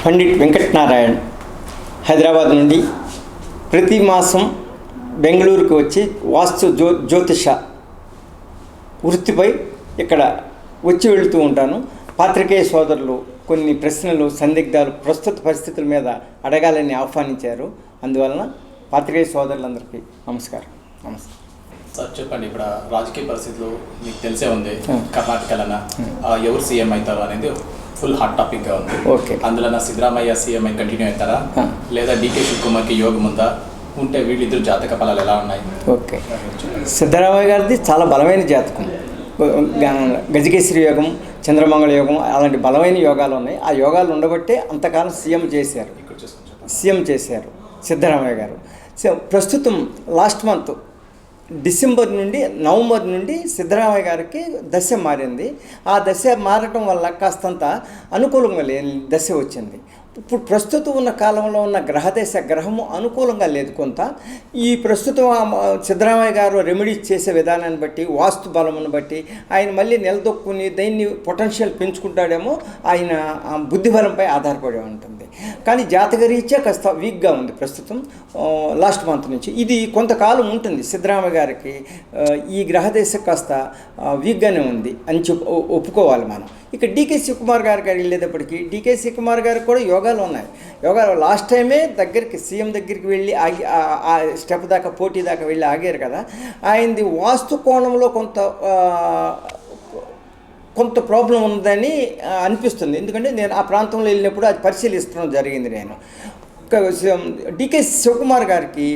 పండిట్ వెంకటనారాయణ్ హైదరాబాద్ నుండి ప్రతి మాసం బెంగళూరుకు వచ్చి వాస్తు జ్యోతిష వృత్తిపై ఇక్కడ వచ్చి వెళుతూ ఉంటాను. పాత్రికేయ సోదరులు కొన్ని ప్రశ్నలు సందిగ్ధాలు ప్రస్తుత పరిస్థితుల మీద అడగాలని ఆహ్వానించారు. అందువలన పాత్రికేయ సోదరులందరికీ నమస్కారం. సార్ చెప్పండి, ఇప్పుడు రాజకీయ పరిస్థితులు మీకు తెలిసే ఉంది. కర్ణాటకలో ఎవరు సీఎం అవుతారు అనేది ఫుల్ హాట్ టాపిక్గా ఉంది. ఓకే, అందులో సిద్ధరామయ్య సీఎం అయి కంటిన్యూ అవుతారా లేదా డీకే శివకుమార్కి యోగం ఉందా? ఉంటే వీళ్ళిద్దరు జాతక ఫలాలు ఎలా ఉన్నాయి? ఓకే, సిద్ధరామయ్య గారిది చాలా బలమైన జాతకం. గజకేశ్వరి యోగం, చంద్రమంగళ యోగం అలాంటి బలమైన యోగాలు ఉన్నాయి. ఆ యోగాలు ఉండబట్టే అంతకాలం సీఎం చేశారు సిద్ధరామయ్య గారు. ప్రస్తుతం లాస్ట్ మంత్ డిసెంబర్ నుండి నవంబర్ నుండి సిద్ధరామయ్య గారికి దశ మారింది. ఆ దశ మారటం వల్ల కాస్తంత అనుకూలంగా లేని దశ వచ్చింది. ఇప్పుడు ప్రస్తుతం ఉన్న కాలంలో ఉన్న గ్రహము అనుకూలంగా లేదు. కొంత ఈ ప్రస్తుతం సిద్ధరామయ్య గారు రెమెడీస్ చేసే విధానాన్ని బట్టి, వాస్తు బలమును బట్టి ఆయన మళ్ళీ నిలదొక్కుని దీన్ని పొటెన్షియల్ పెంచుకుంటాడేమో, ఆయన బుద్ధిబలంపై ఆధారపడి ఉంటుంది. కానీ జాతకరీత్యా కాస్త వీక్గా ఉంది ప్రస్తుతం లాస్ట్ మంత్ నుంచి. ఇది కొంతకాలం ఉంటుంది. సిద్ధరామయ్య గారికి ఈ గ్రహదశ కాస్త వీక్గానే ఉంది అని ఒప్పుకోవాలి మనం. ఇక డీకే శివకుమార్ గారికి వెళ్ళేటప్పటికి డీకే శివకుమార్ గారికి కూడా యోగాలు ఉన్నాయి. యోగాలు లాస్ట్ టైమే సీఎం దగ్గరికి వెళ్ళి ఆగి ఆ స్టెప్ దాకా, పోటీ దాకా వెళ్ళి ఆగారు కదా. ఆయనది వాస్తు కోణంలో కొంత ప్రాబ్లం ఉందని అనిపిస్తుంది. ఎందుకంటే నేను ఆ ప్రాంతంలో వెళ్ళినప్పుడు అది పరిశీలిస్తడం జరిగింది. నేను డీకే శివకుమార్ గారికి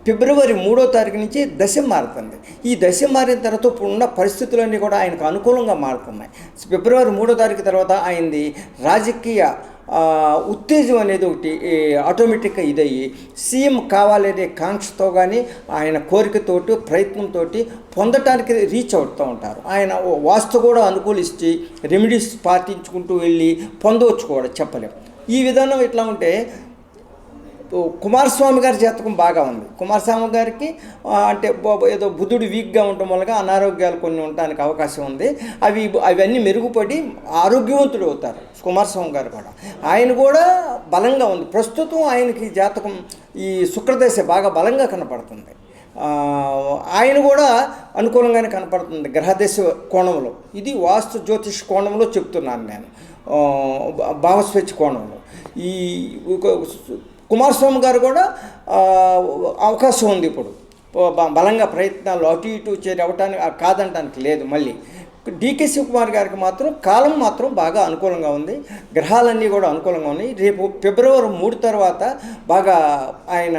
ఫిబ్రవరి 3వ తారీఖు నుంచి దశ మారుతుంది. ఈ దశ మారిన తర్వాత ఇప్పుడు ఉన్న పరిస్థితులన్నీ కూడా ఆయనకు అనుకూలంగా మారుతున్నాయి. ఫిబ్రవరి 3వ తారీఖు తర్వాత ఆయనది రాజకీయ ఉత్తేజం అనేది ఒకటి ఆటోమేటిక్గా ఇదయ్యి సీఎం కావాలనే కాంక్షతో కానీ ఆయన కోరికతోటి ప్రయత్నంతో పొందటానికి రీచ్ అవుతూ ఉంటారు. ఆయన వాస్తు కూడా అనుకూలిస్తే రెమెడీస్ పాటించుకుంటూ వెళ్ళి పొందవచ్చు కూడా, చెప్పలేము. ఈ విధానం ఎట్లా ఉంటే కుమారస్వామి గారి జాతకం బాగా ఉంది. కుమారస్వామి గారికి అంటే ఏదో బుధుడు వీక్గా ఉండటం వల్ల అనారోగ్యాలు కొన్ని ఉండడానికి అవకాశం ఉంది. అవన్నీ మెరుగుపడి ఆరోగ్యవంతుడు అవుతారు కుమారస్వామి గారు కూడా. ఆయన కూడా బలంగా ఉంది. ప్రస్తుతం ఆయనకి జాతకం ఈ శుక్రదశ బాగా బలంగా కనపడుతుంది. ఆయన కూడా అనుకూలంగానే కనపడుతుంది గ్రహదశ కోణంలో. ఇది వాస్తు జ్యోతిష్ కోణంలో చెప్తున్నాను నేను, భావస్వేచ్ఛ కోణంలో. ఈ కుమారస్వామి గారు కూడా అవకాశం ఉంది. ఇప్పుడు బలంగా ప్రయత్నాలు అటు ఇటు చేరవటానికి కాదంటానికి లేదు. మళ్ళీ డీకే శివకుమార్ గారికి మాత్రం కాలం మాత్రం బాగా అనుకూలంగా ఉంది. గ్రహాలన్నీ కూడా అనుకూలంగా ఉన్నాయి. రేపు ఫిబ్రవరి 3 తర్వాత బాగా ఆయన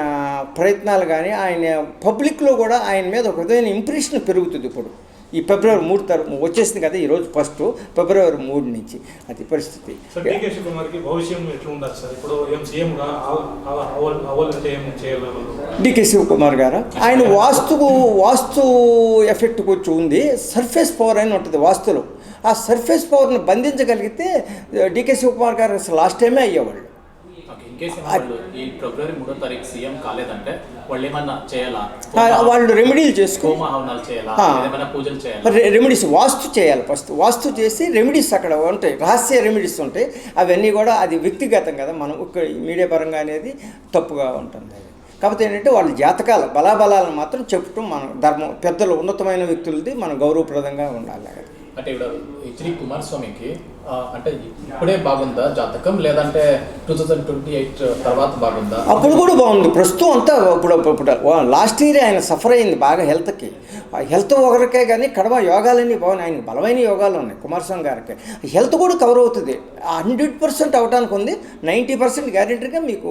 ప్రయత్నాలు కానీ ఆయన పబ్లిక్లో కూడా ఆయన మీద ఒక విధమైన ఇంప్రెషన్ పెరుగుతుంది. ఇప్పుడు ఈ ఫిబ్రవరి 3 తర్వాత వచ్చేసింది కదా, ఈరోజు ఫస్ట్ ఫిబ్రవరి 3 నుంచి అది పరిస్థితి. డీకే శివకుమార్ గారు ఆయన వాస్తు ఎఫెక్ట్ కొంచెం ఉంది. సర్ఫేస్ పవర్ అని ఉంటుంది వాస్తులో. ఆ సర్ఫేస్ పవర్ని బంధించగలిగితే డీకే శివకుమార్ గారు అసలు లాస్ట్ టైమే అయ్యేవాళ్ళు. ఈ ఫిబ్రవరి 3వ తారీఖు సీఎం కాలేదంటే వాళ్ళు ఏమన్నా చేయాలా? వాళ్ళు రెమెడీలు చేసుకో, రెమెడీస్ వాస్తు చేయాలి. ఫస్ట్ వాస్తు చేసి రెమెడీస్ అక్కడ ఉంటాయి, రహస్య రెమెడీస్ ఉంటాయి. అవన్నీ కూడా అది వ్యక్తిగతం కదా, మనం మీడియా పరంగా అనేది తప్పుగా ఉంటుంది. కాకపోతే ఏంటంటే వాళ్ళ జాతకాల బలాబలాలను మాత్రం చెప్పటం మన ధర్మం. పెద్దలు ఉన్నతమైన వ్యక్తులది మనం గౌరవప్రదంగా ఉండాలి. అంటే ఇప్పుడు హెచ్డి కుమారస్వామికి అంటే ఇప్పుడే బాగుందా జాతకం, లేదంటే 2028 తర్వాత బాగుందా? అప్పుడు కూడా బాగుంది. ప్రస్తుతం అంతా ఇప్పుడు లాస్ట్ ఇయర్ ఆయన సఫర్ అయింది బాగా హెల్త్కి. హెల్త్ ఒకరికే కానీ కడవ యోగాలన్నీ బాగున్నాయి. ఆయనకి బలమైన యోగాలు ఉన్నాయి కుమారస్వామి గారికి. హెల్త్ కూడా కవర్ అవుతుంది. 100% అవడానికి ఉంది. 90% గ్యారెంటీగా మీకు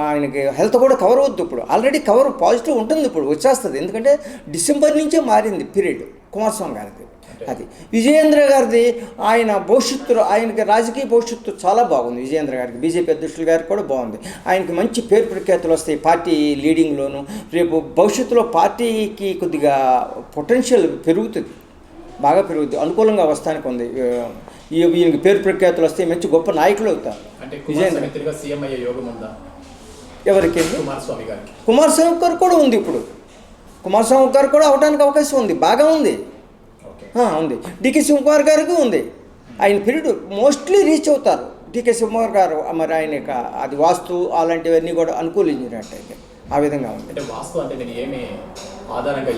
ఆయనకి హెల్త్ కూడా కవర్ అవుతుంది. ఇప్పుడు ఆల్రెడీ కవర్ పాజిటివ్ ఉంటుంది, ఇప్పుడు వచ్చేస్తుంది. ఎందుకంటే డిసెంబర్ నుంచే మారింది పీరియడ్ కుమారస్వామి గారిది. అది విజయేంద్ర గారిది ఆయన భవిష్యత్తు, ఆయనకి రాజకీయ భవిష్యత్తు చాలా బాగుంది. విజయేంద్ర గారికి, బీజేపీ అధ్యక్షులు గారికి కూడా బాగుంది. ఆయనకి మంచి పేరు ప్రఖ్యాతులు వస్తాయి పార్టీ లీడింగ్లోను. రేపు భవిష్యత్తులో పార్టీకి కొద్దిగా పొటెన్షియల్ పెరుగుతుంది, బాగా పెరుగుతుంది, అనుకూలంగా వస్తానికి ఉంది. ఈయనకి పేరు ప్రఖ్యాతులు వస్తాయి, మంచి గొప్ప నాయకులు అవుతారు. విజయేంద్ర ఎవరికి? కుమారస్వామి గారు కూడా ఉంది. ఇప్పుడు కుమారస్వామి గారు కూడా అవడానికి అవకాశం ఉంది, బాగా ఉంది. ఉంది. డీకే శివకుమార్ గారికి ఉంది. ఆయన పీరియడ్ మోస్ట్లీ రీచ్ అవుతారు. టీకే శివకుమార్ గారు మరి ఆయన అది వాస్తు అలాంటివన్నీ కూడా అనుకూలించినట్టయితే ఆ విధంగా ఉంది. అంటే వాస్తు అంటే నేను ఏమి ఆధారంగా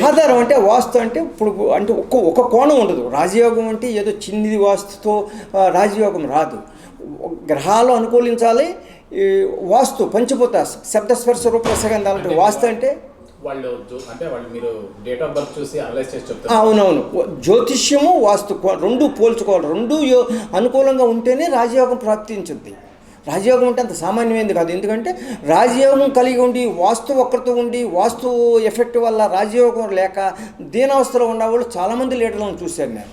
ఆధారం అంటే వాస్తు అంటే ఇప్పుడు అంటే ఒక కోణం ఉండదు. రాజయోగం అంటే ఏదో చిన్నది వాస్తుతో రాజయోగం రాదు. గ్రహాలు అనుకూలించాలి. వాస్తు పంచభూత శబ్దస్పర్శ రూపరసగంధాలు వాస్తు అంటే వాళ్ళు మీరు డేట్ ఆఫ్ బర్త్ చూసి అనలైజ్ చేసి చెప్తారు. అవునవును, జ్యోతిష్యము వాస్తు రెండు పోల్చుకోవాలి. రెండు అనుకూలంగా ఉంటేనే రాజయోగం ప్రాప్తించుద్ది. రాజయోగం అంటే అంత సామాన్యమైనది కాదు. ఎందుకంటే రాజయోగం కలిగి ఉండి వాస్తు వక్రత ఉండి వాస్తు ఎఫెక్ట్ వల్ల రాజయోగం లేక దీనావస్థలో ఉన్నవాళ్ళు చాలామంది లీడర్లను చూశాను నేను.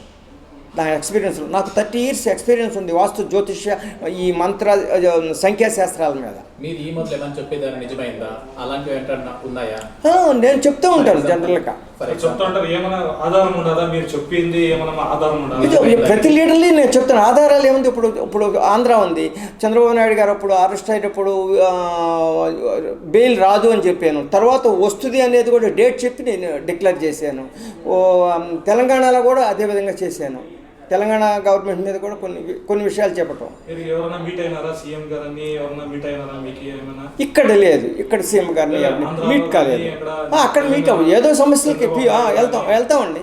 నా ఎక్స్పీరియన్స్లో నాకు 30 years ఎక్స్పీరియన్స్ ఉంది వాస్తు జ్యోతిష్య ఈ మంత్ర సంఖ్యాశాస్త్రాల మీద. మీరు ఈ మొదలు ఏమని చెప్పేదాన్ని నిజమైందా? అలాంటివి ఏంటన్నా ఉన్నాయా? నేను చెప్తూ ఉంటాను జనరల్గా. ప్రతి లీడర్లీ నేను చెప్తాను ఆధారాలు ఏముంది. ఇప్పుడు ఆంధ్ర ఉంది, చంద్రబాబు నాయుడు గారు అప్పుడు అరెస్ట్ అయినప్పుడు బెయిల్ రాదు అని చెప్పాను. తర్వాత వస్తుంది అనేది కూడా డేట్ చెప్పి నేను డిక్లేర్ చేశాను. తెలంగాణలో కూడా అదేవిధంగా చేశాను. తెలంగాణ గవర్నమెంట్ మీద కూడా కొన్ని విషయాలు చెప్పటం. ఇక్కడ లేదు, ఇక్కడ సీఎం గారిని మీట్ కాలేదు. అక్కడ మీట్ అవ్వ ఏదో సమస్యలకి వెళ్తామండి.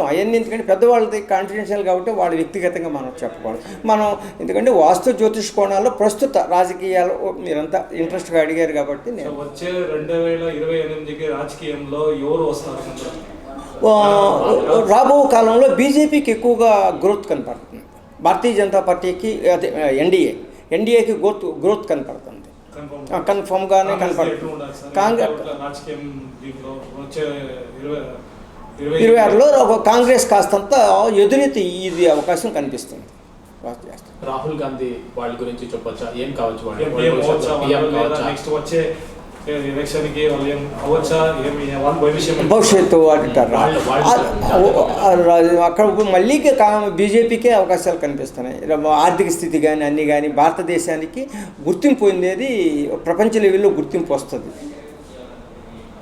అవన్నీ ఎందుకంటే పెద్దవాళ్ళది కాన్ఫిడెన్షియల్ కాబట్టి వాళ్ళు వ్యక్తిగతంగా మనం చెప్పకూడదు. మనం ఎందుకంటే వాస్తు జ్యోతిష్ కోణాల్లో ప్రస్తుత రాజకీయాలు మీరంతా ఇంట్రెస్ట్గా అడిగారు కాబట్టి నేను వచ్చే 2028కి రాజకీయంలో ఎవరు వస్తారు? రాబో కాలంలో బీజేపీకి ఎక్కువగా గ్రోత్ కనపడుతుంది. భారతీయ జనతా పార్టీకి అదే ఎన్డీఏకి గ్రోత్ కనపడుతుంది. కన్ఫర్మ్గానే కనపడుతుంది. కాంగ్రెస్ 26లో కాంగ్రెస్ కాస్తంత ఎదురెత్తి ఇది అవకాశం కనిపిస్తుంది. రాహుల్ గాంధీ వాళ్ళ గురించి చెప్పొచ్చా? ఏం కావచ్చు భవిష్యత్తు అంటారు. అక్కడ మళ్ళీ బీజేపీకే అవకాశాలు కనిపిస్తున్నాయి. ఆర్థిక స్థితి కానీ అన్నీ కానీ భారతదేశానికి గుర్తింపు పొందేది ప్రపంచ లెవెల్లో గుర్తింపు వస్తుంది.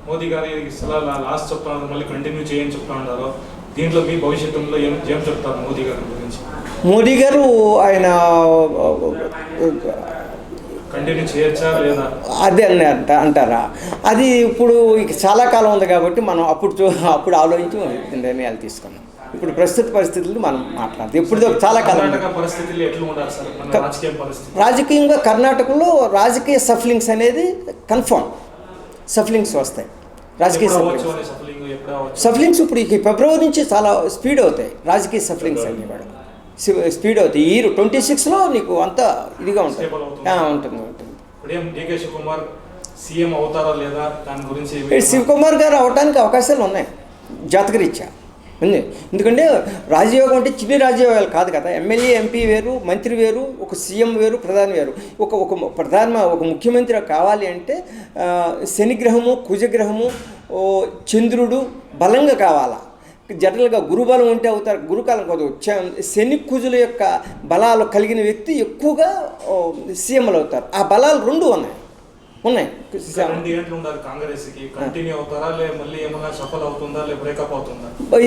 మోదీ గారు లాస్ట్ చెప్తా ఉన్నారు, మళ్ళీ కంటిన్యూ చేయని చెప్తా ఉన్నారు. దీంట్లో మీ భవిష్యత్తులో ఏం చెప్తారు మోదీ గారి గురించి? మోదీ గారు ఆయన కంటిన్యూ చేయొచ్చా లేదా అదే అంటారా? అది ఇప్పుడు చాలా కాలం ఉంది కాబట్టి మనం అప్పుడు ఆలోచించి నిర్ణయాలు తీసుకున్నాం. ఇప్పుడు ప్రస్తుత పరిస్థితులు మనం మాట్లాడతాం. ఇప్పుడు చాలా కాలం పరిస్థితులు ఎట్లా ఉండాలి సార్? రాజకీయంగా కర్ణాటకలో రాజకీయ సఫలింగ్స్ అనేది కన్ఫర్మ్. సఫలింగ్స్ వస్తాయి. రాజకీయ సఫలింగ్స్ ఇప్పుడు ఫిబ్రవరి నుంచి చాలా స్పీడ్ అవుతాయి. రాజకీయ సఫలింగ్స్ అన్నీ కూడా స్పీడ్ అవుతాయి. ఈ 26లో నీకు అంతా ఇదిగా ఉంటుంది. శివకుమార్ గారు అవడానికి అవకాశాలు ఉన్నాయి జాతకరీత్యా ఉంది. ఎందుకంటే రాజయోగం అంటే చిన్న రాజయోగాలు కాదు కదా. ఎమ్మెల్యే ఎంపీ వేరు, మంత్రి వేరు, ఒక సీఎం వేరు, ప్రధాని వేరు. ఒక ముఖ్యమంత్రి కావాలి అంటే శనిగ్రహము, కుజగ్రహము, చంద్రుడు బలంగా కావాలా. జనరల్గా గురుబలం ఉంటే అవుతారు. గురుకాలం కాదు, శని కుజుల యొక్క బలాలు కలిగిన వ్యక్తి ఎక్కువగా సీఎంలు అవుతారు. ఆ బలాలు రెండు ఉన్నాయి.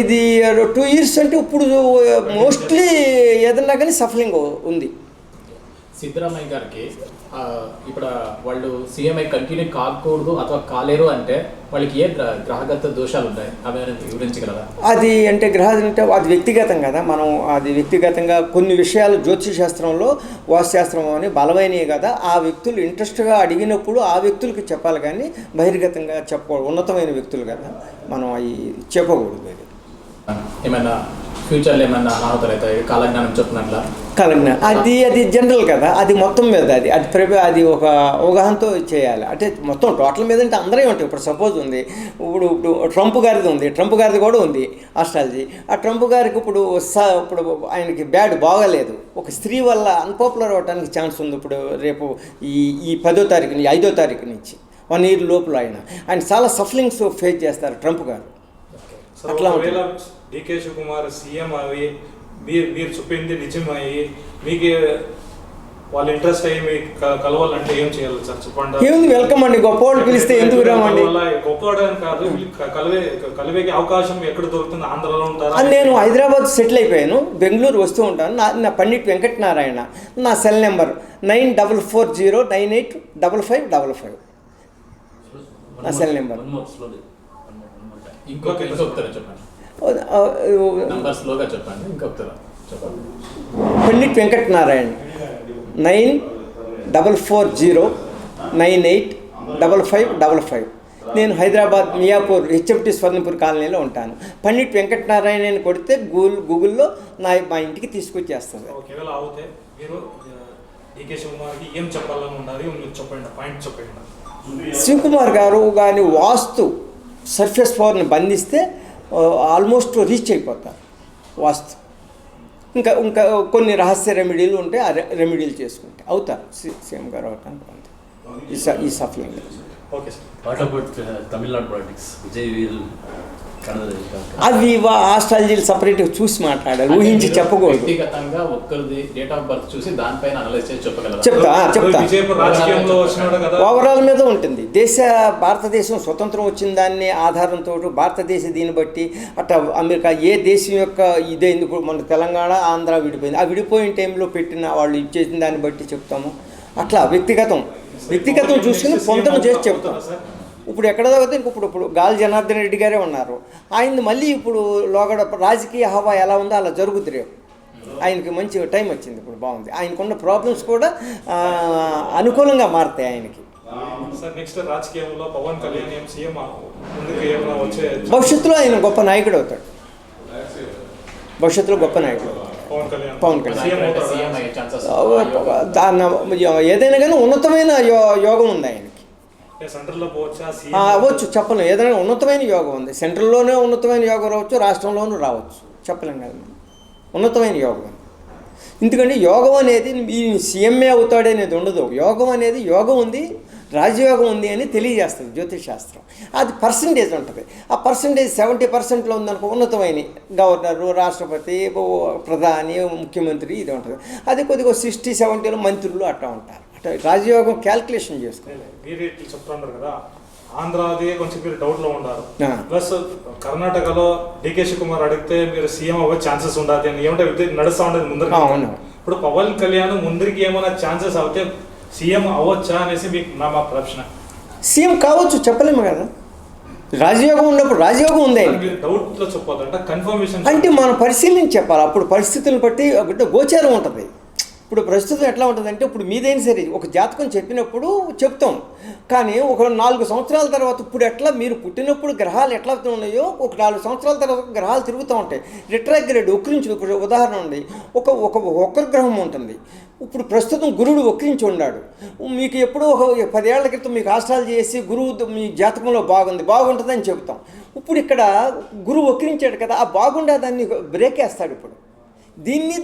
ఇది 2 years అంటే ఇప్పుడు మోస్ట్లీ ఏదన్నా కానీ సఫలింగ్ ఉంది. సిద్ధరామయ్య గారికి ఇప్పుడు వాళ్ళు సీఎంఐ కంటిన్యూ కాకూడదు అథవా కాలేరు అంటే వాళ్ళకి ఏ గ్రహగత దోషాలు ఉంటాయి అవి వివరించగలరా? అది అంటే గ్రహాలు అంటే అది వ్యక్తిగతం కదా. మనం అది వ్యక్తిగతంగా కొన్ని విషయాలు జ్యోతిష శాస్త్రంలో వాస్తుశాస్త్రం అని బలమైనవి కదా. ఆ వ్యక్తులు ఇంట్రెస్ట్గా అడిగినప్పుడు ఆ వ్యక్తులకి చెప్పాలి కానీ బహిర్గతంగా చెప్పకూడదు. ఉన్నతమైన వ్యక్తులు కదా, మనం అవి చెప్పకూడదు. ఏమైనా ఫ్యూచర్లో ఏమన్నా అనాహుతాలు అవుతాయి కాలజ్ఞానం చెప్పినట్ల? కాలజ్ఞానం అది జనరల్ కదా. అది మొత్తం మీద అది ఒక అవగాహనతో చేయాలి. అంటే మొత్తం టోటల్ మీద అంటే అందరే ఉంటాయి. ఇప్పుడు సపోజ్ ఉంది, ఇప్పుడు ట్రంప్ గారిది ఉంది, ట్రంప్ గారిది కూడా ఉంది ఆస్ట్రాలజీ. ఆ ట్రంప్ గారికి ఇప్పుడు ఆయనకి బాగలేదు. ఒక స్త్రీ వల్ల అన్పాపులర్ అవ్వడానికి ఛాన్స్ ఉంది. ఇప్పుడు రేపు ఈ 10వ తారీఖు నుంచి 5వ తారీఖు నుంచి 1 year లోపల ఆయన చాలా సఫలింగ్స్ ఫేస్ చేస్తారు ట్రంప్ గారు. అట్లా డీకే శివకుమార్ సీఎం అవి మీరు చెప్పింది నిజమయ్యి మీకు వాళ్ళ ఇంట్రెస్ట్ అయ్యి మీకు కలవాలంటే ఏం చేయాలి సార్ చెప్పండి. ఏముంది, వెల్కమ్ అండి. గొప్ప వాళ్ళు పిలిస్తే ఎందుకు రామండి? గొప్పవాడు అని కాదు, కలివేకి అవకాశం ఎక్కడ దొరుకుతుంది? ఆంధ్రలో ఉంటారా? నేను హైదరాబాద్ సెటిల్ అయిపోయాను, బెంగళూరు వస్తూ ఉంటాను. నా పండిట్ వెంకటనారాయణ, నా సెల్ నెంబర్ 9440985555. నా సెల్ నెంబర్. పండిట్ వెంకటనారాయణ 9440985555. నేను హైదరాబాద్ మియాపూర్ హెచ్ఎంటీ స్వర్ణపూర్ కాలనీలో ఉంటాను. పండిట్ వెంకటనారాయణ అని కొడితే గూగుల్లో మా ఇంటికి తీసుకొచ్చేస్తుంది. ఒకవేళ అవుతే మీరు డీకే శివకుమార్కి ఏం చెప్పాలని ఉండాలి? చెప్పండి, పాయింట్ చెప్పండి. శివకుమార్ గారు కానీ వాస్తు సర్ఫేస్ పవర్ని బంధిస్తే ఆల్మోస్ట్ రీచ్ అయిపోతారు వాస్తు. ఇంకా కొన్ని రహస్య రెమెడీలు ఉంటే ఆ రెమెడీలు చేసుకుంటే అవుతారు. సీఎం గారు అవటానికి ఈ సఫలంగా. Okay sir. What about Tamil Nadu politics? Vijay వీల్ అవి ఆస్ట్రాలజీలు సపరేట్గా చూసి మాట్లాడాలి, ఊహించి చెప్పకూడదు. వ్యక్తిగతంగా ఒక్కరిది డేట్ ఆఫ్ బర్త్ చూసి దానిపైన అనలైజ్ చేసి చెప్పగలరా? చెప్తా. రాజకీయంలో వచ్చినాడు కదా, ఓవరాల్ మీద ఉంటుంది. భారతదేశం స్వతంత్రం వచ్చిన దాన్ని ఆధారంతో భారతదేశ దీన్ని బట్టి అట్లా అమెరికా ఏ దేశం యొక్క ఇదైంది. ఇప్పుడు మన తెలంగాణ ఆంధ్ర విడిపోయింది, ఆ విడిపోయిన టైంలో పెట్టిన వాళ్ళు ఇచ్చేసిన దాన్ని బట్టి చెప్తాము. అట్లా వ్యక్తిగతం చూసుకుని పొంతన చేసి చెప్తాం. ఇప్పుడు ఎక్కడ చదివితే ఇప్పుడు గాలి జనార్దన్ రెడ్డి గారే ఉన్నారు. ఆయన్ని మళ్ళీ ఇప్పుడు లోగడ రాజకీయ హవా ఎలా ఉందో అలా జరుగుతుంది. రేపు ఆయనకి మంచి టైం వచ్చింది, ఇప్పుడు బాగుంది. ఆయనకున్న ప్రాబ్లమ్స్ కూడా అనుకూలంగా మారుతాయి ఆయనకి. రాజకీయంలో పవన్ కళ్యాణ్ సీఎం భవిష్యత్తులో ఆయన గొప్ప నాయకుడు అవుతాడు. భవిష్యత్తులో గొప్ప నాయకుడు పవన్ కళ్యాణ్. ఏదైనా కానీ ఉన్నతమైన యోగం ఉంది ఆయనకి. అవ్వచ్చు, చెప్పలేం. ఏదైనా ఉన్నతమైన యోగం ఉంది. సెంట్రల్లోనే ఉన్నతమైన యోగం రావచ్చు, రాష్ట్రంలోనూ రావచ్చు, చెప్పలేం కదా. ఉన్నతమైన యోగం. ఎందుకంటే యోగం అనేది ఈ సీఎంఏ అవుతాడనేది ఉండదు. యోగం అనేది యోగం ఉంది, రాజయోగం ఉంది అని తెలియజేస్తుంది జ్యోతిష్ శాస్త్రం. అది పర్సంటేజ్ ఉంటుంది. ఆ పర్సంటేజ్ 70% ఉందనుకో ఉన్నతమైన గవర్నరు, రాష్ట్రపతి, ప్రధాని, ముఖ్యమంత్రి ఇది ఉంటుంది. అది కొద్దిగా 60-70 మంత్రులు అట్లా ఉంటారు. అట్లా రాజయోగం క్యాల్కులేషన్ చేసుకోవాలి. మీరు చెప్తున్నారు కదా, ఆంధ్రాది కొంచెం మీరు డౌట్లో ఉన్నారు. ప్లస్ కర్ణాటకలో డీకే శివకుమార్ అడిగితే మీరు సీఎం అవ్వే ఛాన్సెస్ ఉండదు అని ఏమంటే నడుస్తూ ఉండదు ముందరికి. ఇప్పుడు పవన్ కళ్యాణ్ ముందరికి ఏమైనా ఛాన్సెస్ అవుతే సీఎం అవ్వచ్చా అనేసి మీకు మా ప్రశ్న. సీఎం కావచ్చు, చెప్పలేము కదా. రాజయోగం ఉన్నప్పుడు రాజయోగం ఉంది. డౌట్లో చెప్పొద్దు అంటే కన్ఫర్మేషన్ అంటే మనం పరిశీలించి చెప్పాలి. అప్పుడు పరిస్థితులను బట్టి గోచారం ఉంటుంది. ఇప్పుడు ప్రస్తుతం ఎట్లా ఉంటుందంటే, ఇప్పుడు మీదైనా సరే ఒక జాతకం చెప్పినప్పుడు చెప్తాం, కానీ ఒక 4 సంవత్సరాల తర్వాత ఇప్పుడు ఎట్లా మీరు పుట్టినప్పుడు గ్రహాలు ఎట్లా ఉన్నాయో ఒక 4 సంవత్సరాల తర్వాత గ్రహాలు తిరుగుతూ ఉంటాయి. రిట్రాగ్రేడ్ వక్రించి. ఇప్పుడు ఉదాహరణ ఉంది, ఒక గ్రహం ఉంటుంది. ఇప్పుడు ప్రస్తుతం గురుడు వక్రించి ఉన్నాడు. మీకు ఎప్పుడో ఒక 10 ఏళ్ల క్రితం మీకు ఆస్ట్రాలజీ చేసి గురువు మీ జాతకంలో బాగుంటుందని చెబుతాం. ఇప్పుడు ఇక్కడ గురువు వక్రించాడు కదా, ఆ బాగుండే దాన్ని బ్రేక్ వేస్తాడు. ఇప్పుడు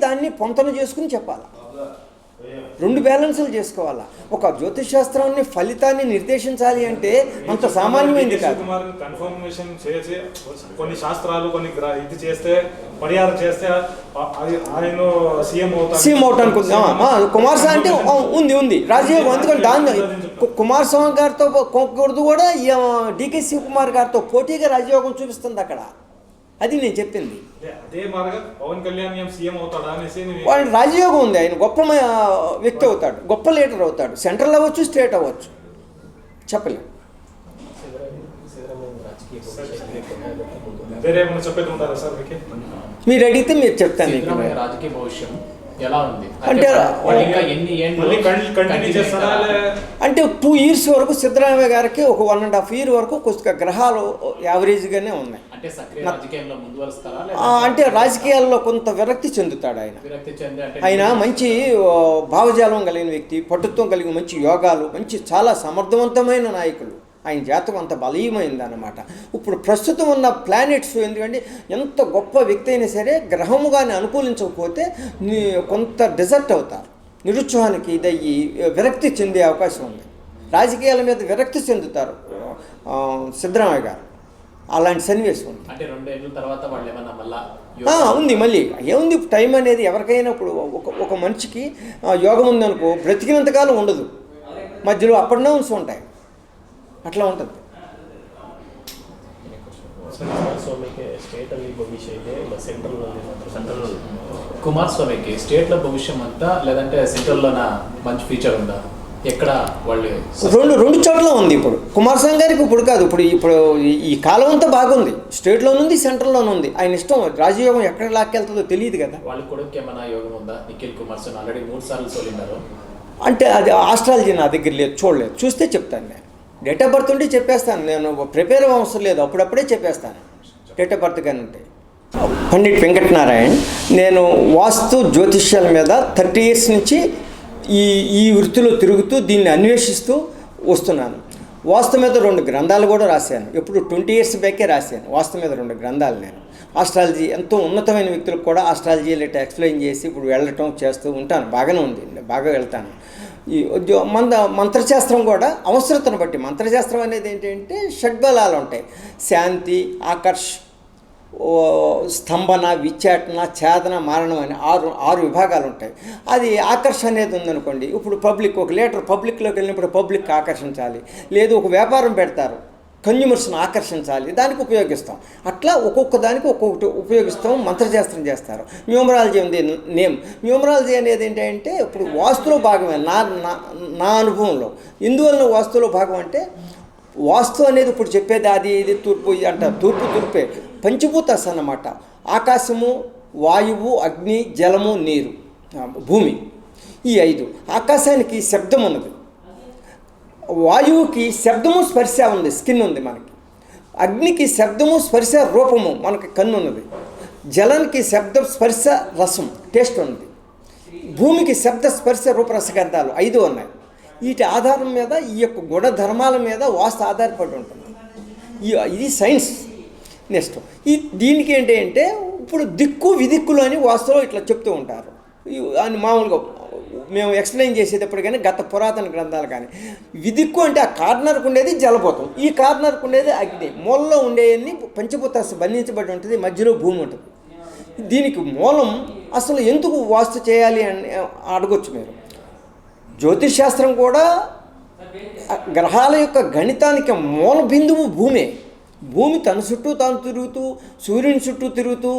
దాన్ని పొంతన చేసుకుని చెప్పాలి. 2 బ్యాలెన్సులు చేసుకోవాలా. ఒక జ్యోతిష్ శాస్త్రాన్ని ఫలితాన్ని నిర్దేశించాలి అంటే అంత సామాన్యమైంది కాదు. కన్ఫర్మేషన్ చేసి కొన్ని శాస్త్రాలు కొన్ని ఇది చేస్తే పరిహారం చేస్తే ఆయన సీఎం అవటానికి కుమారస్వామి అంటే ఉంది రాజయోగం. ఎందుకంటే దాన్ని కుమారస్వామి గారితో కొనకూడదు కూడా, డీకే శివకుమార్ గారితో పోటీగా రాజయోగం చూపిస్తుంది అక్కడ. అది నేను చెప్పింది. పవన్ కళ్యాణ్ సీఎం అవుతాడా అనేసి వాడు రాజయోగం ఉంది. ఆయన గొప్ప వ్యక్తి అవుతాడు, గొప్ప లీడర్ అవుతాడు. సెంట్రల్ అవ్వచ్చు, స్టేట్ అవ్వచ్చు, చెప్పలేము. మీరు అడిగితే మీరు చెప్తాను. రాజకీయ భవిష్యం ఎలా ఉంది అంటే 2 years వరకు సిద్ధరామయ్య గారికి ఒక 1.5 year వరకు కొద్దిగా గ్రహాలు యావరేజ్గానే ఉన్నాయి. అంటే రాజకీయాల్లో కొంత విరక్తి చెందుతాడు ఆయన మంచి భావజాలం కలిగిన వ్యక్తి, పటుత్వం కలిగిన మంచి యోగాలు, మంచి చాలా సమర్థవంతమైన నాయకులు. ఆయన జాతకం అంత బలీయమైంది అన్నమాట. ఇప్పుడు ప్రస్తుతం ఉన్న ప్లానెట్స్, ఎందుకంటే ఎంత గొప్ప వ్యక్తి అయినా సరే గ్రహము కానీ అనుకూలించకపోతే కొంత డిజర్ట్ అవుతారు, నిరుత్సాహానికి ఇదయ్యి విరక్తి చెందే అవకాశం ఉంది. రాజకీయాల మీద విరక్తి చెందుతారు సిద్ధరామయ్య గారు. అలాంటి సన్నివేశం ఉంది. అంటే 2 ఏళ్ళ తర్వాత వాళ్ళు ఏమన్నా మళ్ళా ఉంది మళ్ళీ ఏముంది టైం అనేది ఎవరికైనా ఇప్పుడు ఒక మనిషికి యోగం ఉందనుకో బ్రతికినంతకాలం ఉండదు, మధ్యలో అప్ అండ్ డౌన్స్ ఉంటాయి, అట్లా ఉంటుంది. కుమారస్వామికి స్టేట్లో భవిష్యం అంతా లేదంటే సెంట్రల్లోన మంచి ఫ్యూచర్ ఉందా? ఎక్కడ వాళ్ళు రెండు చోట్ల ఉంది. ఇప్పుడు కుమారస్వామి గారికి ఇప్పుడు కాదు, ఇప్పుడు ఈ కాలం అంతా బాగుంది, స్టేట్లోనుంది సెంట్రల్లోనుంది. ఆయన ఇష్టం, రాజయోగం ఎక్కడ లాక్కెళ్తుందో తెలియదు కదా. వాళ్ళ కొడుకు ఏమైనా యోగం ఉందా? నిఖిల్ కుమారస్వామి ఆల్రెడీ 3 సార్లు సోలిన్నారు. అంటే అది ఆస్ట్రాలజీ నా దగ్గర లేదు, చూడలేదు, చూస్తే చెప్తాను. నేను డేట్ ఆఫ్ బర్త్ ఉంటే చెప్పేస్తాను, నేను ప్రిపేర్ అవసరం లేదు, అప్పుడప్పుడే చెప్పేస్తాను డేట్ ఆఫ్ బర్త్ కానీ ఉంటే. పండిట్ వెంకటనారాయణ్, నేను వాస్తు జ్యోతిష్యాల మీద 30 years నుంచి ఈ వృత్తిలో తిరుగుతూ దీన్ని అన్వేషిస్తూ వస్తున్నాను. వాస్తు మీద 2 గ్రంథాలు కూడా రాశాను, ఎప్పుడు 20 years బ్యాకే రాశాను వాస్తు మీద 2 గ్రంథాలు. నేను ఆస్ట్రాలజీ ఎంతో ఉన్నతమైన వ్యక్తులకు కూడా ఆస్ట్రాలజీ లేట ఎక్స్ప్లెయిన్ చేసి ఇప్పుడు వెళ్ళటం చేస్తూ ఉంటాను. బాగానే ఉంది, బాగా వెళ్తాను. ఈ మంత్రశాస్త్రం కూడా అవసరతను బట్టి, మంత్రశాస్త్రం అనేది ఏంటంటే షడ్బలాలు ఉంటాయి, శాంతి, ఆకర్ష్, స్తంభన, విచ్చాటన, ఛేదన, మారణం అని 6 విభాగాలు ఉంటాయి. అది ఆకర్ష అనేది ఉందనుకోండి, ఇప్పుడు పబ్లిక్, ఒక లీడర్ పబ్లిక్లోకి వెళ్ళినప్పుడు పబ్లిక్ ఆకర్షించాలి, లేదు ఒక వ్యాపారం పెడతారు, కన్జ్యూమర్స్ని ఆకర్షించాలి, దానికి ఉపయోగిస్తాం. అట్లా ఒక్కొక్క దానికి ఒక్కొక్కటి ఉపయోగిస్తాం, మంత్రశాస్త్రం చేస్తారు. న్యూమరాలజీ ఉంది, న్యూమరాలజీ అనేది ఏంటంటే ఇప్పుడు వాస్తులో భాగమే నా అనుభవంలో. ఎందువలన వాస్తులో భాగం అంటే, వాస్తు అనేది ఇప్పుడు చెప్పేది అది ఇది తూర్పు అంటారు, తూర్పే పంచభూతాస్ అన్నమాట. ఆకాశము, వాయువు, అగ్ని, జలము, నీరు, భూమి, ఈ 5. ఆకాశానికి శబ్దం ఉన్నది, వాయువుకి శబ్దము స్పర్శ ఉంది, స్కిన్ ఉంది మనకి. అగ్నికి శబ్దము స్పర్శ రూపము, మనకి కన్ను ఉన్నది. జలానికి శబ్ద స్పర్శ రసం, టేస్ట్ ఉంది. భూమికి శబ్ద స్పర్శ రూపరసగంధాలు 5 ఉన్నాయి. వీటి ఆధారం మీద, ఈ యొక్క గుణధర్మాల మీద వాస్తు ఆధారపడి ఉంటుంది. ఇది సైన్స్. నెక్స్ట్ దీనికి ఏంటంటే ఇప్పుడు దిక్కు విదిక్కులు అని వాస్తులో ఇట్లా చెప్తూ ఉంటారు. అని మామూలుగా మేము ఎక్స్ప్లెయిన్ చేసేటప్పుడు కానీ గత పురాతన గ్రంథాలు కానీ, విదిక్కు అంటే ఆ కార్నర్కు ఉండేది జలభూతం, ఈ కార్నర్కు ఉండేది అగ్ని, మూలలో ఉండేవన్నీ పంచభూతాస్ బంధించబడి ఉంటుంది, మధ్యలో భూమి ఉంటుంది. దీనికి మూలం అసలు ఎందుకు వాస్తు చేయాలి అని అడగొచ్చు మీరు. జ్యోతిష్ కూడా గ్రహాల యొక్క గణితానికి మూల బిందువు భూమే. భూమి తన చుట్టూ తాను తిరుగుతూ సూర్యుని చుట్టూ తిరుగుతూ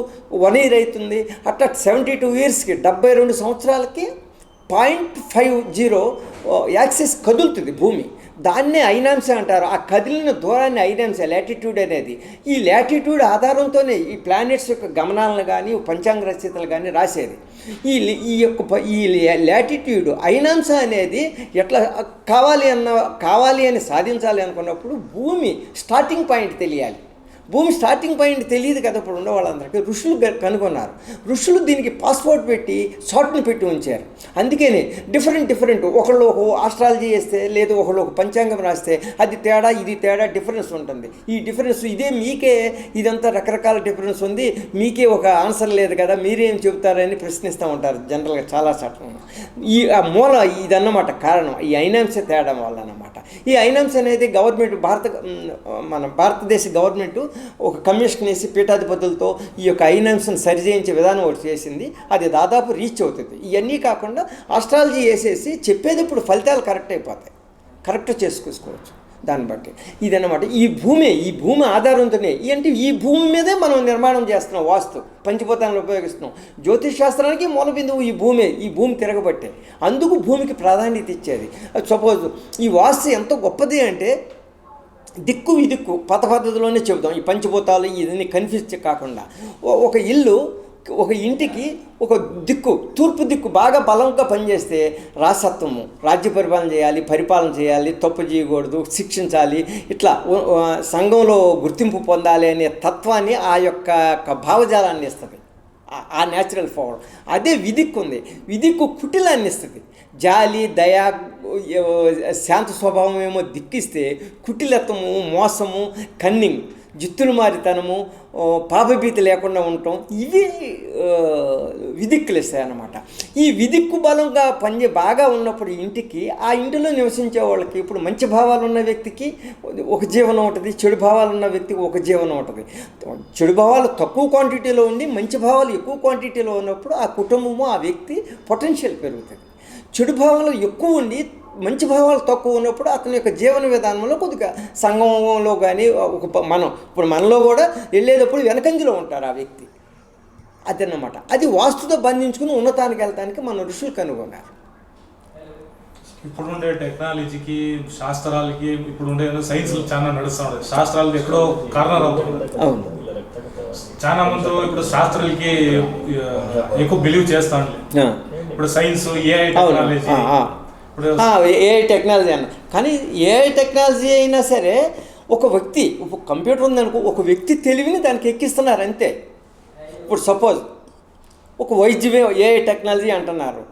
1 year అవుతుంది. అట్లా 72 yearsకి 72 సంవత్సరాలకి 0.50 యాక్సిస్ కదులుతుంది భూమి. దాన్నే ఐనాంశ అంటారు. ఆ కదిలిన దూరాన్ని ఐనాంశ, లాటిట్యూడ్ అనేది. ఈ లాటిట్యూడ్ ఆధారంతోనే ఈ ప్లానెట్స్ యొక్క గమనాలను కానీ పంచాంగ రచయితలు కానీ రాసేది. ఈ లాటిట్యూడ్ ఐనాంశ అనేది ఎట్లా కావాలి అని సాధించాలి అనుకున్నప్పుడు భూమి స్టార్టింగ్ పాయింట్ తెలియాలి. భూమి స్టార్టింగ్ పాయింట్ తెలియదు కదా ఇప్పుడు ఉన్న వాళ్ళందరికీ. ఋషులు కనుగొన్నారు. ఋషులు దీనికి పాస్పోర్ట్ పెట్టి షార్ట్ని పెట్టి ఉంచారు. అందుకని డిఫరెంట్ ఒకళ్ళు ఒక ఆస్ట్రాలజీ చేస్తే, లేదు ఒకళ్ళు ఒక పంచాంగం రాస్తే అది తేడా ఇది తేడా డిఫరెన్స్ ఉంటుంది. ఈ డిఫరెన్స్ ఇదే మీకే ఇదంతా రకరకాల డిఫరెన్స్ ఉంది, మీకే ఒక ఆన్సర్ లేదు కదా, మీరేం చెబుతారని ప్రశ్నిస్తూ ఉంటారు జనరల్గా చాలా శాతం. ఈ మూల ఇదన్నమాట కారణం, ఈ ఐనాంశ తేడా వల్ల అన్నమాట. ఈ ఐనాంశ అనేది గవర్నమెంట్ మన భారతదేశ గవర్నమెంట్ ఒక కమిషన్ వేసి పీఠాధిపతులతో ఈ యొక్క ఐనాంశను సరిచేయించే విధానం ఒకటి చేసింది. అది దాదాపు రీచ్ అవుతుంది. ఇవన్నీ కాకుండా ఆస్ట్రాలజీ వేసేసి చెప్పేటప్పుడు ఫలితాలు కరెక్ట్ అయిపోతాయి, కరెక్ట్ చేసుకోవచ్చు దాన్ని బట్టి. ఇదన్నమాట ఈ భూమి ఆధారంతోనే, అంటే ఈ భూమి మీదే మనం నిర్మాణం చేస్తున్నాం. వాస్తు పంచభూతాలను ఉపయోగిస్తున్నాం. జ్యోతిష్ శాస్త్రానికి మూల బిందువు ఈ భూమి తిరగబట్టే. అందుకు భూమికి ప్రాధాన్యత ఇచ్చేది. సపోజ్ ఈ వాస్తు ఎంత గొప్పది అంటే, దిక్కు విదిక్కు పద్ధతిలోనే చెబుతాం. ఈ పంచభూతాలు ఇవన్నీ కన్ఫ్యూజ్ కాకుండా ఒక ఇంటికి ఒక దిక్కు, తూర్పు దిక్కు బాగా బలంగా పనిచేస్తే రాసత్వము, రాజ్య పరిపాలన చేయాలి, తప్పు చేయకూడదు, శిక్షించాలి, ఇట్లా సంఘంలో గుర్తింపు పొందాలి అనే తత్వాన్ని, ఆ యొక్క భావజాలాన్ని ఇస్తుంది ఆ న్యాచురల్ పవర్. అదే విదిక్కు ఉంది. విదిక్కు కుటిలాన్ని ఇస్తుంది. జాలి, దయ, శాంత స్వభావం ఏమో దిక్కిస్తే, కుటిలత్వము, మోసము, కన్నింగ్, జిత్తులు మారితనము, పాపభీతి లేకుండా ఉండటం, ఇవి విదిక్కులు ఇస్తాయి అన్నమాట. ఈ విదిక్కు బలంగా బాగా ఉన్నప్పుడు ఇంటికి, ఆ ఇంటిలో నివసించే వాళ్ళకి ఇప్పుడు మంచి భావాలు ఉన్న వ్యక్తికి ఒక జీవనం ఉంటుంది, చెడు భావాలు ఉన్న వ్యక్తికి ఒక జీవనం ఉంటుంది. చెడు భావాలు తక్కువ క్వాంటిటీలో ఉండి మంచి భావాలు ఎక్కువ క్వాంటిటీలో ఉన్నప్పుడు ఆ కుటుంబము, ఆ వ్యక్తి పొటెన్షియల్ పెరుగుతుంది. చెడు భావాలు ఎక్కువ ఉండి మంచి భావాలు తక్కువ ఉన్నప్పుడు అతని యొక్క జీవన విధానంలో కొద్దిగా సంగమంలో కానీ ఇప్పుడు మనలో కూడా వెళ్ళేటప్పుడు వెనకంజలో ఉంటారు ఆ వ్యక్తి. అదన్నమాట. అది వాస్తుతో బంధించుకుని ఉన్నతానికి వెళ్తానికి మన ఋషులు కనుగొన్నారు. ఇప్పుడు ఉండే టెక్నాలజీకి, శాస్త్రాలకి, ఇప్పుడు ఉండే సైన్స్ చాలా నడుస్తూ ఉంటుంది. శాస్త్రాలకి ఎక్కడో కార్నర్ అవుతుంది. అవును, చాలా మంది ఇప్పుడు శాస్త్రాలకి ఎక్కువ బిలీవ్ చేస్తాను. ఇప్పుడు science, AI technology, AI technology అన్న, కానీ ఏఐ టెక్నాలజీ అయినా సరే ఒక వ్యక్తి, కంప్యూటర్ ఉందనుకో, ఒక వ్యక్తి తెలివిని దానికి ఎక్కిస్తున్నారు అంతే. ఇప్పుడు సపోజ్ ఒక వైద్యమే ఏఐ టెక్నాలజీ అంటున్నారు.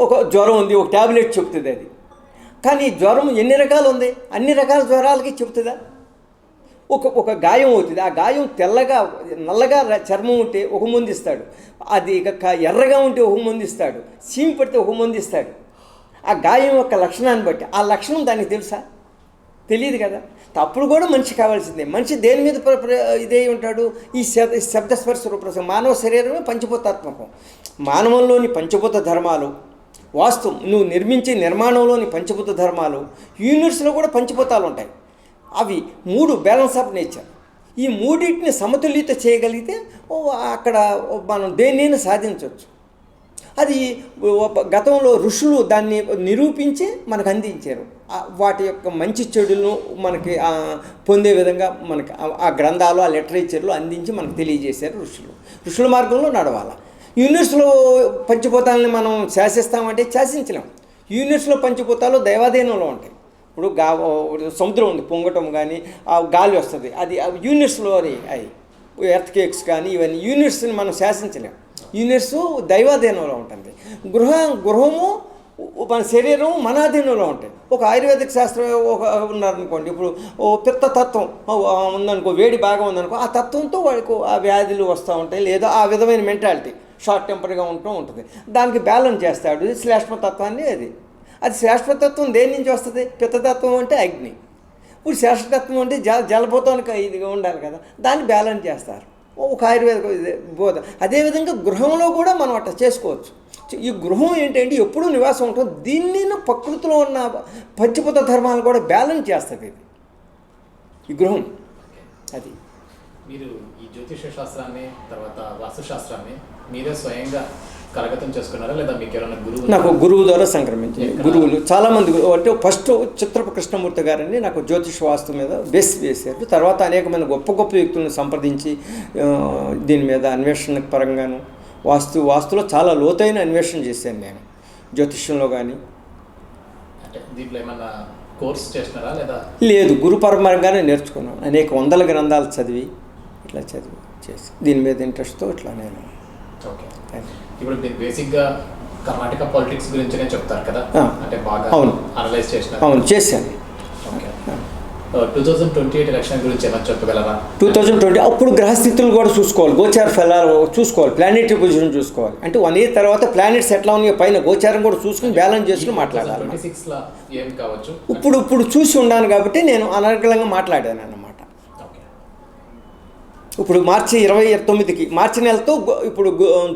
ఒక జ్వరం ఉంది, ఒక ట్యాబ్లెట్ చెప్తుంది అది. కానీ జ్వరం ఎన్ని రకాలు ఉంది, అన్ని రకాల జ్వరాలకి చెప్తుందా? ఒక గాయం అవుతుంది, ఆ గాయం తెల్లగా నల్లగా చర్మం ఉంటే ఒక మందు ఇస్తాడు, అది ఎర్రగా ఉంటే ఒక మందు ఇస్తాడు, సీమి పడితే ఒక మందు ఇస్తాడు. ఆ గాయం యొక్క లక్షణాన్ని బట్టి, ఆ లక్షణం దానికి తెలుసా? తెలియదు కదా. అప్పుడు కూడా మనిషి కావాల్సిందే. మనిషి దేని మీద ఇదే ఉంటాడు? ఈ శబ్దస్పర్శ రూపరసం. మానవ శరీరమే పంచభూతాత్మకం. మానవంలోని పంచభూత ధర్మాలు, వాస్తు నువ్వు నిర్మించే నిర్మాణంలోని పంచభూత ధర్మాలు, యూనివర్స్లో కూడా పంచభూతాలు ఉంటాయి. అవి 3 బ్యాలెన్స్ ఆఫ్ నేచర్. ఈ మూడింటిని సమతుల్యత చేయగలిగితే అక్కడ మనం దేన్నైనా సాధించవచ్చు. అది గతంలో ఋషులు దాన్ని నిరూపించి మనకు అందించారు. వాటి యొక్క మంచి చెడులను మనకి పొందే విధంగా మనకి ఆ గ్రంథాలు, ఆ లిటరేచర్లు అందించి మనకు తెలియజేశారు ఋషులు. ఋషుల మార్గంలో నడవాలి. యూనివర్స్లో పంచభూతాలని మనం శాసిస్తామంటే శాసించలేం. యూనివర్స్లో పంచభూతాలు దైవాధీనంలో ఉంటాయి. ఇప్పుడు సముద్రం ఉంది, పొంగటం కానీ ఆ గాలి వస్తుంది, అది యూనివర్స్లోని అవి ఎర్త్ కానీ ఇవన్నీ యూనివర్స్ని మనం శాసించలేం. యూనివర్స్ దైవాధీనంలో ఉంటుంది. గృహము మన శరీరం మన అధీనంలో ఉంటాయి. ఒక ఆయుర్వేదిక శాస్త్రం ఉన్నారనుకోండి, ఇప్పుడు పిత్తతత్వం ఉందనుకో, వేడి బాగా ఉందనుకో, ఆ తత్వంతో వాడికి ఆ వ్యాధులు వస్తూ ఉంటాయి. లేదా ఆ విధమైన మెంటాలిటీ షార్ట్ టెంపర్గా ఉంటుంది. దానికి బ్యాలెన్స్ చేస్తాడు శ్లేష్మతత్వాన్ని. అది శ్రేష్ఠతత్వం దేని నుంచి వస్తుంది? పిత్తతత్వం అంటే అగ్ని. ఇప్పుడు శ్రేష్ఠతత్వం అంటే జలభూతానికి ఇదిగా ఉండాలి కదా, దాన్ని బ్యాలెన్స్ చేస్తారు ఒక ఆయుర్వేద బోధ. అదేవిధంగా గృహంలో కూడా మనం అట్లా చేసుకోవచ్చు. ఈ గృహం ఏంటంటే ఎప్పుడూ నివాసం ఉంటుంది. దీన్ని ప్రకృతిలో ఉన్న పంచభూత ధర్మాలు కూడా బ్యాలెన్స్ చేస్తుంది ఈ గృహం. అది మీరు ఈ జ్యోతిష శాస్త్రాన్ని, తర్వాత వాస్తుశాస్త్రాన్ని మీరే స్వయంగా కరగతం చేసుకున్నారా, లేదా మీకు ఎవరైనా గురువు? నాకు గురువు ద్వారా సంక్రమించాయి. గురువులు చాలామంది, అంటే ఫస్ట్ చిత్రపు కృష్ణమూర్తి గారని నాకు జ్యోతిష వాస్తు మీద బేస్ వేశారు. తర్వాత అనేక మంది గొప్ప గొప్ప వ్యక్తులను సంప్రదించి దీని మీద అన్వేషణ పరంగాను వాస్తులో చాలా లోతైన అన్వేషణ చేశాను నేను, జ్యోతిష్యంలో కానీ. అంటే దీంట్లో ఏమన్నా కోర్స్ చేసినారా లేదా? లేదు, గురు పరంపరంగానే నేర్చుకున్నాను. అనేక వందల గ్రంథాలు చదివి చేసి దీని మీద ఇంట్రెస్ట్తో ఇట్లా నేను. ఓకే, ఇప్పుడు మీరు బేసిక్గా కర్ణాటక పాలిటిక్స్ గురించినే చెప్తారు కదా, అంటే బాగా అనలైజ్ చేసినారు. అవును, చేశాను. ఓకే, 2028 ఎలక్షన్ గురించి ఏమైనా చెప్పగలరా? 2020 అప్పుడు గ్రహస్థితులు కూడా చూసుకోవాలి, గోచార ఫలాలు చూసుకోవాలి, ప్లానెటరీ పొజిషన్ చూసుకోవాలి. అంటే 1 year తర్వాత ప్లానెట్స్ ఎట్లా ఉన్నాయో పైన గోచారం కూడా చూసుకుని బ్యాలెన్స్ చేసుకుని మాట్లాడాలి. 26లో ఏం కావచ్చు? ఇప్పుడు చూసి ఉన్నాను కాబట్టి నేను అనర్గళంగా మాట్లాడాను అన్నమాట. ఇప్పుడు మార్చి 29కి, మార్చి నెలతో ఇప్పుడు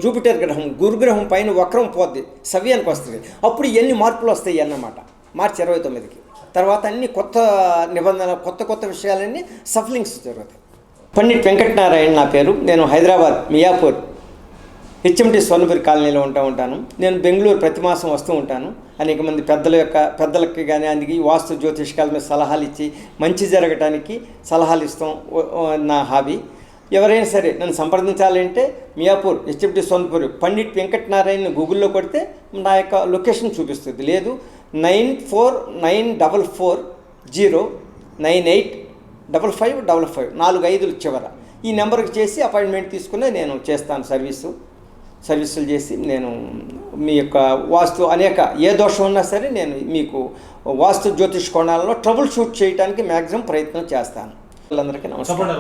జూపిటర్ గ్రహం, గురుగ్రహం పైన వక్రం పోద్ది, సవ్యానికి వస్తుంది. అప్పుడు ఎన్ని మార్పులు వస్తాయి అన్నమాట మార్చి 29కి. తర్వాత అన్ని కొత్త నిబంధన, కొత్త విషయాలన్నీ సఫలింగ్స్ జరుగుతాయి. పండిట్ వెంకటనారాయణ నా పేరు. నేను హైదరాబాద్ మియాపూర్ హెచ్ఎంటి స్వర్ణపురి కాలనీలో ఉంటాను. నేను బెంగళూరు ప్రతి మాసం వస్తూ ఉంటాను. అనేక మంది పెద్దలకి కానీ అందుకే వాస్తు జ్యోతిష్కాల మీద సలహాలు ఇచ్చి మంచి జరగటానికి సలహాలు ఇస్తాం నా హాబీ. ఎవరైనా సరే నన్ను సంప్రదించాలంటే మియాపూర్ హెచ్ఎంటి స్వర్ణపురి పండిట్ వెంకటనారాయణ గూగుల్లో కొడితే నా యొక్క లొకేషన్ చూపిస్తుంది. లేదు 9494098555 4 5 చివర ఈ నెంబర్కి చేసి అపాయింట్మెంట్ తీసుకుని నేను చేస్తాను. సర్వీసులు చేసి నేను మీ యొక్క వాస్తు అనేక ఏ దోషం ఉన్నా సరే నేను మీకు వాస్తు జ్యోతిష్ కోణాలలో ట్రబుల్ షూట్ చేయడానికి మ్యాక్సిమం ప్రయత్నం చేస్తాను. వాళ్ళందరికీ నమస్కారం.